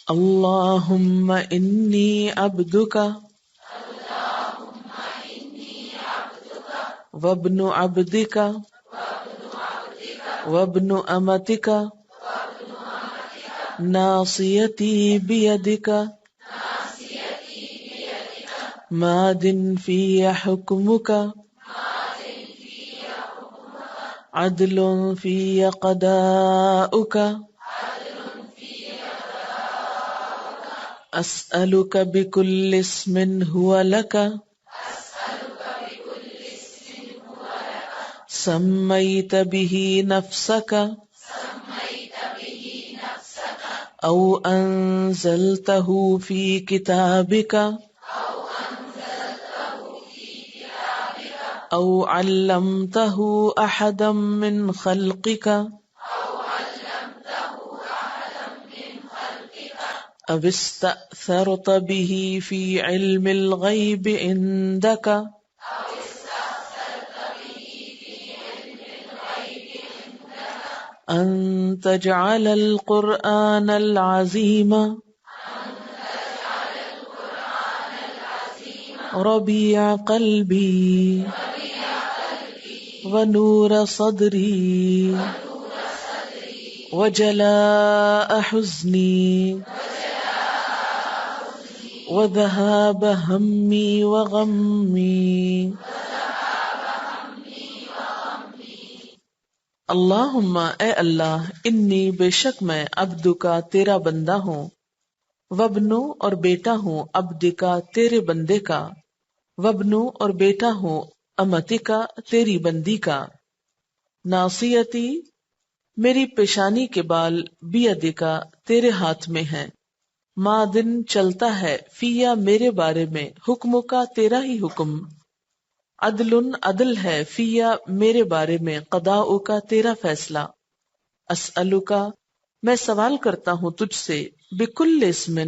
اللہم انی عبدک وابن عبدک وابن امتک ناصیتی بیدک ماض فی حکمک عدل فی قضاؤک اسألک بکل اسم هو لک سمیت به نفسک او انزلته فی کتابک او علمته احدا من خلقک او استأثرت به فی علم الغیب عندک ان تجعل القرآن العظیم ربیع قلبی ونور صدری وجلاء حزنی وذهاب ہمی وغمی اللہم اے اللہ انی بے شک میں عبدکا تیرا بندہ ہوں وابنو اور بیٹا ہوں عبدکا تیرے بندے کا وابنو اور بیٹا ہوں امتکا تیری بندی کا ناصیتی میری پیشانی کے بال بیدکا تیرے ہاتھ میں ہیں مادن چلتا ہے فیا میرے بارے میں حکم کا تیرا ہی حکم عدل عدل ہے فیا میرے بارے میں قضاء کا تیرا فیصلہ اسألکا میں سوال کرتا ہوں تجھ سے بکل اسم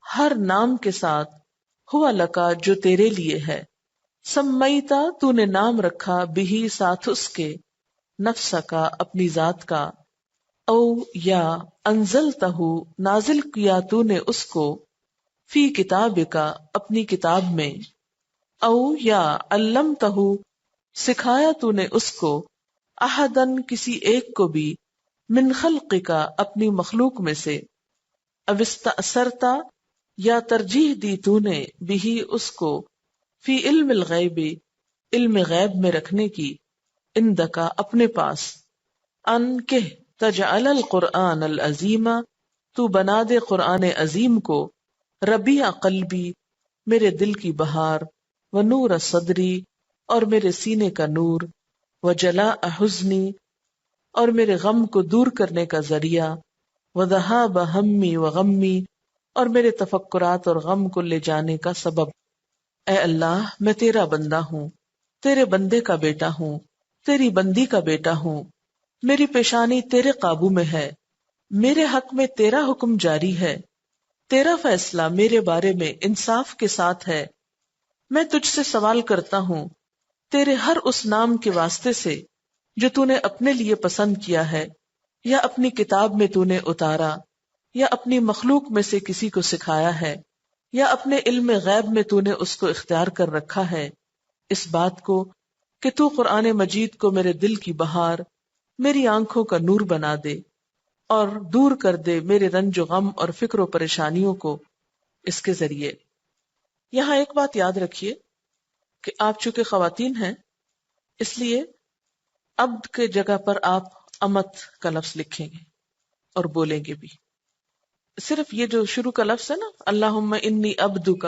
ہر نام کے ساتھ ہوا لکا جو تیرے لیے ہے سمیتا تو نے نام رکھا بہی ساتھ اس کے نفس کا اپنی ذات کا او یا انزلتہ نازل کیا تو نے اس کو فی کتاب کا اپنی کتاب میں او یا علمتہ سکھایا تو نے اس کو احدن کسی ایک کو بھی من خلق کا اپنی مخلوق میں سے او استأثرتا یا ترجیح دی تو نے بھی اس کو فی علم الغیب علم غیب میں رکھنے کی اندکا اپنے پاس ان کہ تجعل القرآن العظیم تو بنا دے قرآن عظیم کو ربیع قلبی میرے دل کی بہار ونور صدری اور میرے سینے کا نور وجلاء حزنی اور میرے غم کو دور کرنے کا ذریعہ وذہاب ہمی وغمی اور میرے تفکرات اور غم کو لے جانے کا سبب اے اللہ میں تیرا بندہ ہوں تیرے بندے کا بیٹا ہوں تیری بندی کا بیٹا ہوں میری پیشانی تیرے قابو میں ہے میرے حق میں تیرا حکم جاری ہے تیرا فیصلہ میرے بارے میں انصاف کے ساتھ ہے میں تجھ سے سوال کرتا ہوں تیرے ہر اس نام کے واسطے سے جو تو نے اپنے لیے پسند کیا ہے یا اپنی کتاب میں تو نے اتارا یا اپنی مخلوق میں سے کسی کو سکھایا ہے یا اپنے علم غیب میں تو نے اس کو اختیار کر رکھا ہے اس بات کو کہ تو قرآن مجید کو میرے دل کی بہار میری آنکھوں کا نور بنا دے اور دور کر دے میرے رنج و غم اور فکر و پریشانیوں کو اس کے ذریعے۔ یہاں ایک بات یاد رکھیے کہ آپ چونکہ خواتین ہیں اس لیے عبد کے جگہ پر آپ امت کا لفظ لکھیں گے اور بولیں گے بھی۔ صرف یہ جو شروع کا لفظ ہے نا اللہم انی عبدک،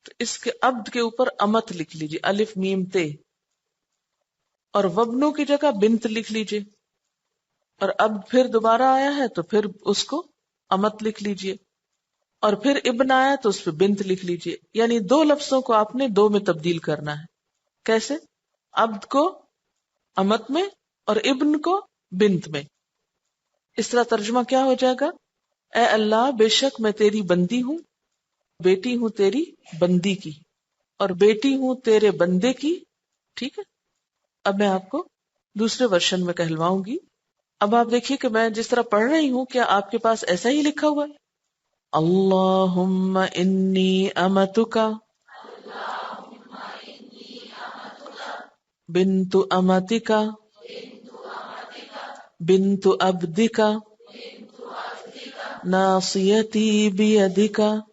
تو اس کے عبد کے اوپر امت لکھ لیجیے، الف میم تے، اور وبنو کی جگہ بنت لکھ لیجیے، اور اب پھر دوبارہ آیا ہے تو پھر اس کو امت لکھ لیجیے، اور پھر ابن آیا تو اس پہ بنت لکھ لیجیے۔ یعنی دو لفظوں کو آپ نے دو میں تبدیل کرنا ہے۔ کیسے؟ عبد کو امت میں اور ابن کو بنت میں۔ اس طرح ترجمہ کیا ہو جائے گا؟ اے اللہ بے شک میں تیری بندی ہوں، بیٹی ہوں تیری بندی کی، اور بیٹی ہوں تیرے بندے کی۔ ٹھیک ہے، اب میں آپ کو دوسرے ورژن میں کہلواؤں گی۔ اب آپ دیکھیے کہ میں جس طرح پڑھ رہی ہوں کیا آپ کے پاس ایسا ہی لکھا ہوا ہے؟ اللهم إني أمتك بنت أمتك بنت عبدك ناصيتي بيدك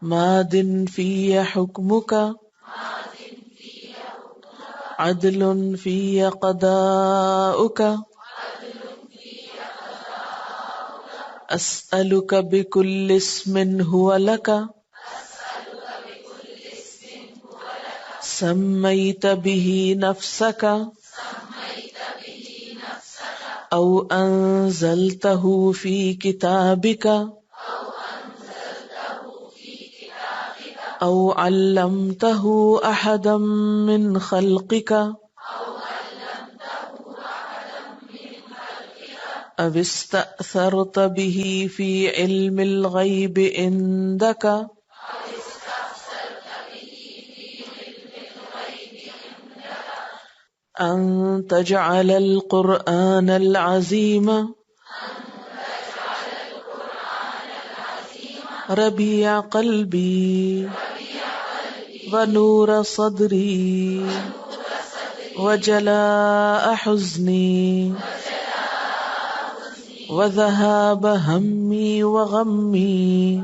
ماض في حكمك عدل في قضاؤك أسألك بكل اسم هو لك سميت به نفسك أو أنزلته في كتابك أو علمته أحدا من خلقك أو استأثرت به في علم الغيب عندك أن تجعل القرآن العظيم ربيع قلبي ونور صدري وجلاء حزني وذهاب همي وغمي